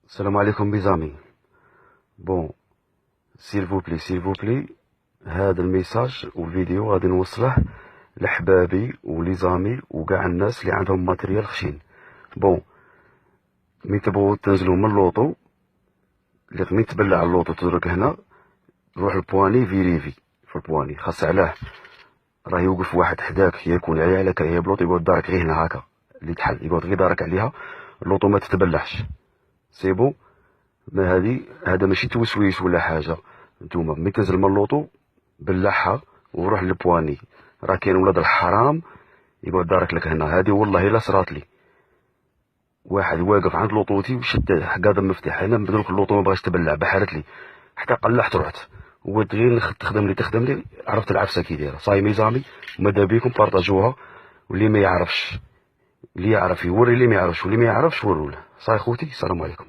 السلام عليكم بيزامي. بون، سيل فو بلي هذا الميساج والفيديو غادي نوصله لحبابي وليزامي وكاع الناس اللي عندهم ماتريال خشين. بون، مين تبغوا تنزلوا من اللوطو، اللي مين تبلع اللوطو تدرك هنا، روح البواني فيريفي في البواني، خاص علاه راه يوقف واحد حداك يكون عيالك هي بلوطو يقعد دارك غير هنا هكا اللي تحل، يقعد غير دارك عليها اللوطو ما تتبلعش. سي بون، ما هذا ماشي توسويس ولا حاجه. نتوما ملي تنزل من اللوطو بلعها وروح للبواني، راه كاين ولاد الحرام يقعد دارك لك هنا. هذه والله الا صرات لي، واحد واقف عند لوطوتي وشد قاعد المفتاح هنا بدلك اللوطو ما بغاش تبلع، بحالت لي حتى قلعت رحت وقلت غير تخدم لي عرفت العفسه كي دايره. صاي ميزامي، ماذا بيكم بارطاجوها، واللي ما يعرفش اللي يعرف يوري، اللي ما يعرفش واللي ما يعرفش وروا له. صاي خوتي، السلام عليكم.